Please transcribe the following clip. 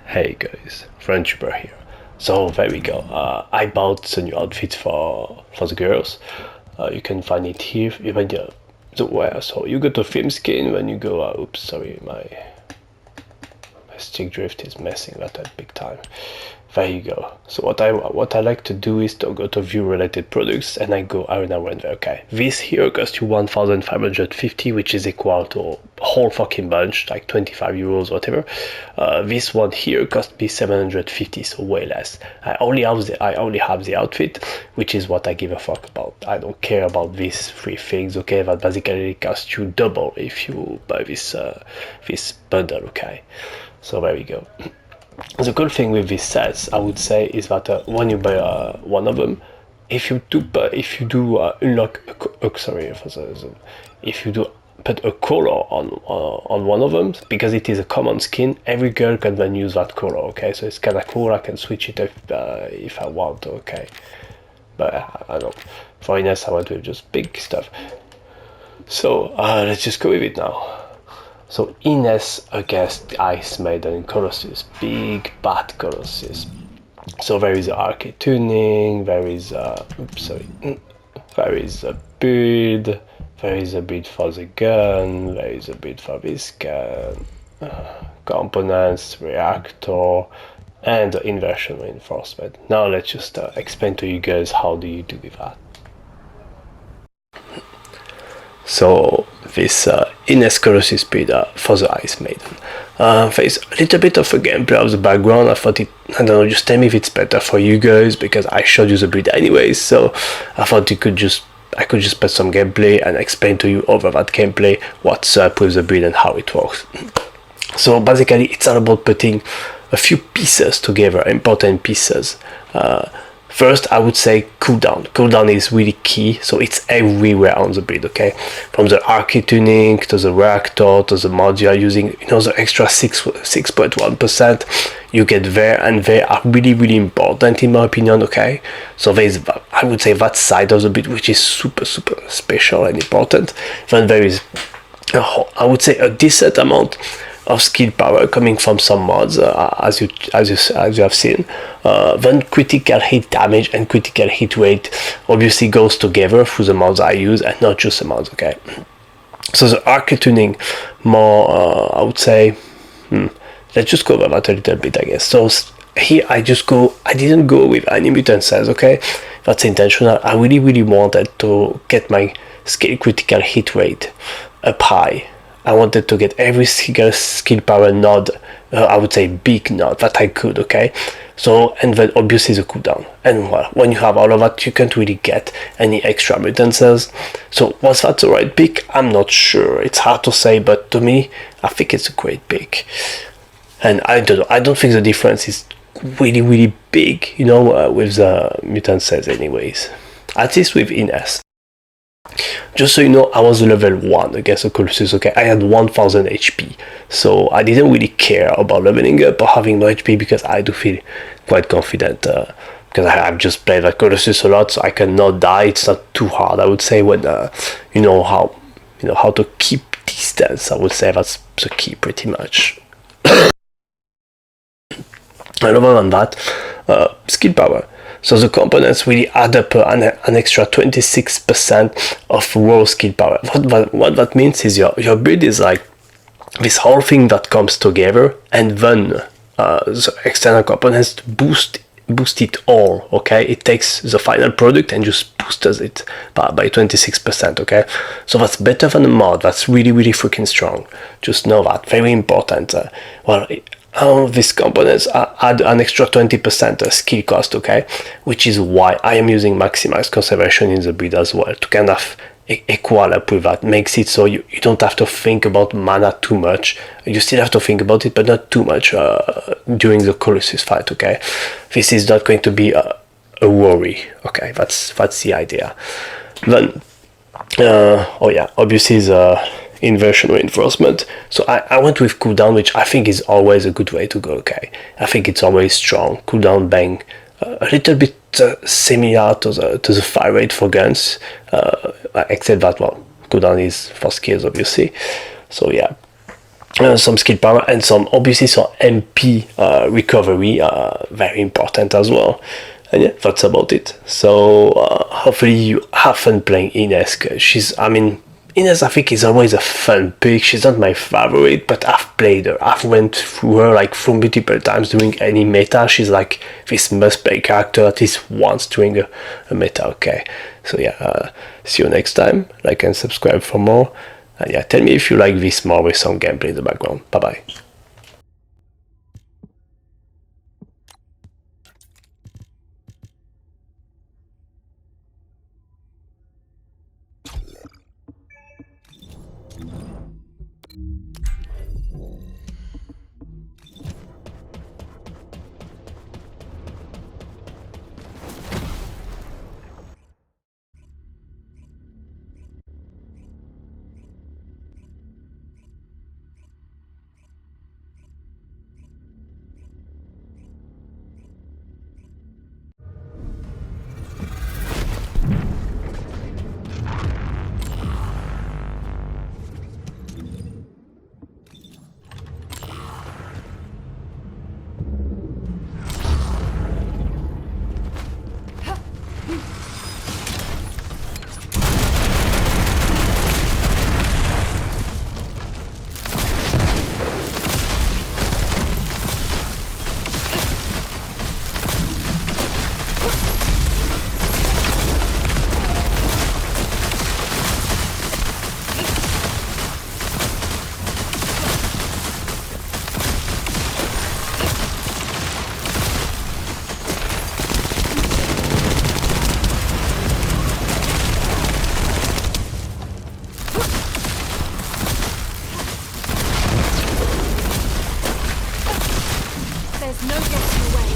Hey guys, Friendshipper here. So there we go. I bought the new outfit for the girls. You can find it here, even the wear. So you go to film skin when you go. Oops, sorry, my stick drift is messing that up big time. There you go. So what I like to do is to go to view related products and I go arena render. Okay, this here costs you 1,550, which is equal to a whole fucking bunch, like 25 euros, whatever. This one here cost me 750, so way less. I only have the outfit, which is what I give a fuck about. I don't care about these three things. Okay, that basically costs you double if you buy this bundle. Okay, so there we go. The cool thing with these sets, I would say, is that when you buy one of them, if you do unlock if you do put a color on one of them, because it is a common skin, every girl can then use that color. Okay, so it's kind of cool. I can switch it if I want. Okay, but I don't. For Ines, I went with just big stuff. So let's just go with it now. So Ines against the Ice Maiden in Colossus, big bad Colossus. So there is a arcade tuning, there is a build, there is a build for the gun, there is a build for this gun, components, reactor, and the inversion reinforcement. Now let's just explain to you guys how do you do with that. So this Ines Colossus build for the Ice Maiden. There is a little bit of a gameplay of the background. I thought I don't know, just tell me if it's better for you guys, because I showed you the build anyways, so I thought I could just put some gameplay and explain to you over that gameplay what's up with the build and how it works. So basically it's all about putting a few pieces together, important pieces. First, I would say cooldown. Cooldown is really key, so it's everywhere on the build, okay? From the arcade tuning to the reactor to the mod you are using, the extra 6.1% you get there, and they are really, really important in my opinion, okay? So there's, I would say, that side of the build which is super, super special and important. Then there is, I would say, a decent amount of skill power coming from some mods, as you have seen. Then critical hit damage and critical hit rate obviously goes together through the mods I use, and not just the mods. Okay, so the arcade tuning, more I would say, let's just cover that a little bit, I guess. So here I didn't go with any mutant cells. Okay, that's intentional. I really, really wanted to get my critical hit rate up high. I wanted to get every single skill power node, I would say big node, that I could, okay? So, and then obviously the cooldown. And well, when you have all of that, you can't really get any extra mutant cells. So was that the right pick? I'm not sure. It's hard to say, but to me, I think it's a great pick. And I don't know, I don't think the difference is really, really big, with the mutant cells anyways. At least with Ines. Just so you know, I was level 1 against the Colossus, okay? I had 1000 HP, so I didn't really care about leveling up or having more HP, because I do feel quite confident, because I've just played that Colossus a lot, so I cannot die. It's not too hard, I would say, when you know how to keep distance. I would say that's the key, pretty much. And other than that, skill power. So the components really add up an extra 26% of raw skill power. What that means is your build is like this whole thing that comes together, and then the external components boost it all, okay? It takes the final product and just boosts it by 26%, okay? So that's better than a mod. That's really, really freaking strong. Just know that. Very important. These components add an extra 20% skill cost, okay? Which is why I am using maximized conservation in the build as well, to kind of equal up with that. Makes it so you don't have to think about mana too much. You still have to think about it, but not too much during the Colossus fight, okay? This is not going to be a worry, okay? That's the idea. Then, obviously the inversion reinforcement. So I went with cooldown, which I think is always a good way to go, okay? I think it's always strong. Cooldown bang, a little bit similar to the fire rate for guns, except that, well, cooldown is for skills, obviously. So yeah, some skill power, and some obviously some MP recovery, very important as well. And yeah, that's about it. So hopefully you have fun playing Ines. Ines, I think, is always a fun pick. She's not my favorite, but I've played her. I've went through her like through multiple times during any meta. She's like this must-play character at least once during a meta. Okay, so yeah, see you next time. Like and subscribe for more. And yeah, tell me if you like this more with some gameplay in the background. Bye bye. There's no getting away.